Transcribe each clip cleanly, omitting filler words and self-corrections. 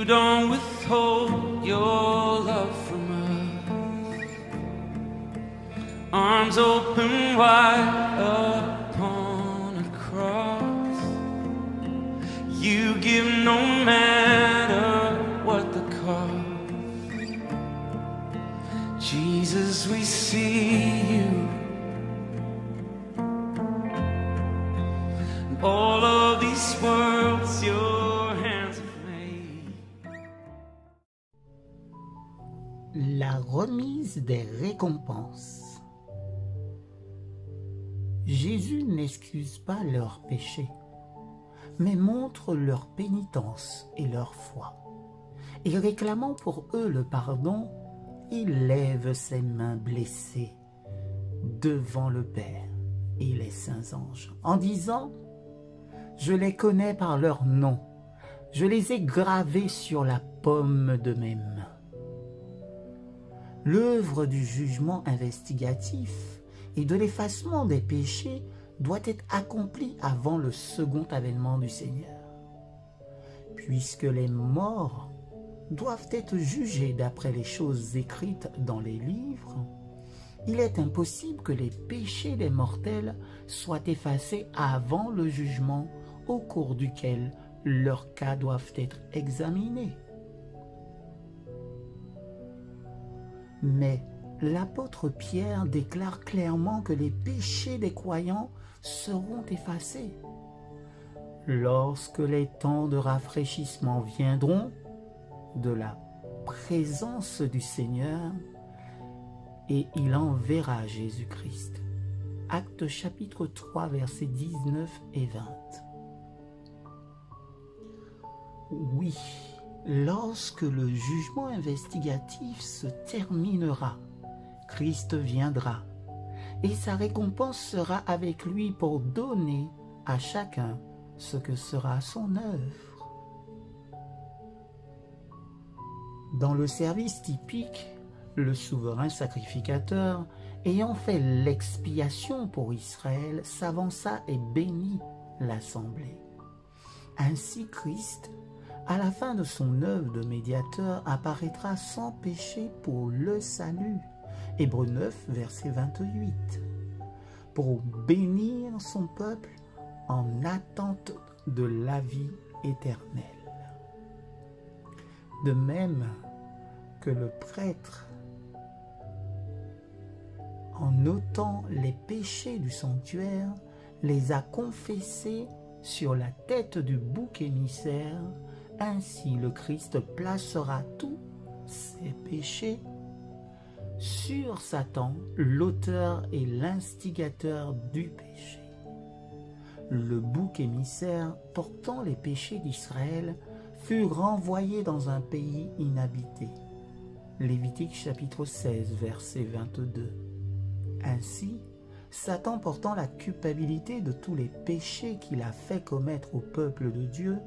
You don't withhold your love from us. Arms open wide upon a cross. You give no matter what the cost. Jesus, we see you. All of these worlds your hands have made. La remise des récompenses. Jésus n'excuse pas leurs péchés, mais montre leur pénitence et leur foi. Et réclamant pour eux le pardon, il lève ses mains blessées devant le Père et les saints anges, en disant « Je les connais par leur nom, je les ai gravés sur la paume de mes mains. » L'œuvre du jugement investigatif et de l'effacement des péchés doit être accomplie avant le second avènement du Seigneur. Puisque les morts doivent être jugés d'après les choses écrites dans les livres, il est impossible que les péchés des mortels soient effacés avant le jugement au cours duquel leurs cas doivent être examinés. Mais l'apôtre Pierre déclare clairement que les péchés des croyants seront effacés lorsque les temps de rafraîchissement viendront de la présence du Seigneur et il enverra Jésus-Christ. Actes chapitre 3, versets 19 et 20. Oui, lorsque le jugement investigatif se terminera, Christ viendra et sa récompense sera avec lui pour donner à chacun ce que sera son œuvre. Dans le service typique, le souverain sacrificateur, ayant fait l'expiation pour Israël, s'avança et bénit l'assemblée. Ainsi Christ, à la fin de son œuvre de médiateur, apparaîtra sans péché pour le salut. Hébreux 9, verset 28. Pour bénir son peuple en attente de la vie éternelle. De même que le prêtre, en notant les péchés du sanctuaire, les a confessés sur la tête du bouc émissaire, ainsi le Christ placera tous ses péchés sur Satan, l'auteur et l'instigateur du péché. Le bouc émissaire portant les péchés d'Israël fut renvoyé dans un pays inhabité. Lévitique chapitre 16, verset 22. Ainsi, Satan portant la culpabilité de tous les péchés qu'il a fait commettre au peuple de Dieu,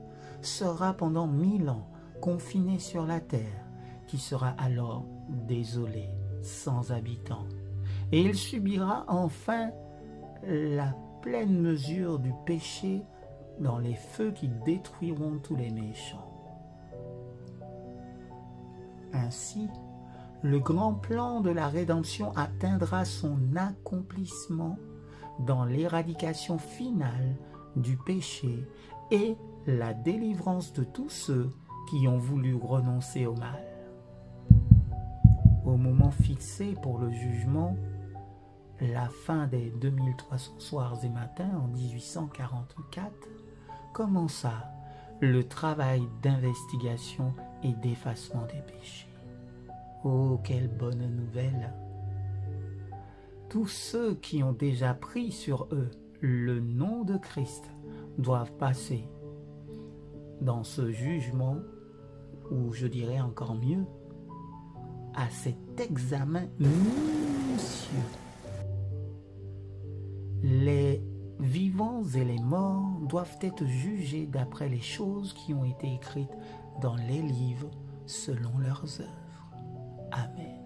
sera pendant 1000 ans confiné sur la terre, qui sera alors désolée, sans habitants. Et il subira enfin la pleine mesure du péché dans les feux qui détruiront tous les méchants. Ainsi, le grand plan de la rédemption atteindra son accomplissement dans l'éradication finale du péché et la délivrance de tous ceux qui ont voulu renoncer au mal. Au moment fixé pour le jugement, la fin des 2300 soirs et matins en 1844, commença le travail d'investigation et d'effacement des péchés. Oh, quelle bonne nouvelle! Tous ceux qui ont déjà pris sur eux le nom de Christ doivent passer dans ce jugement, ou je dirais encore mieux, à cet examen minutieux. Les vivants et les morts doivent être jugés d'après les choses qui ont été écrites dans les livres selon leurs œuvres. Amen.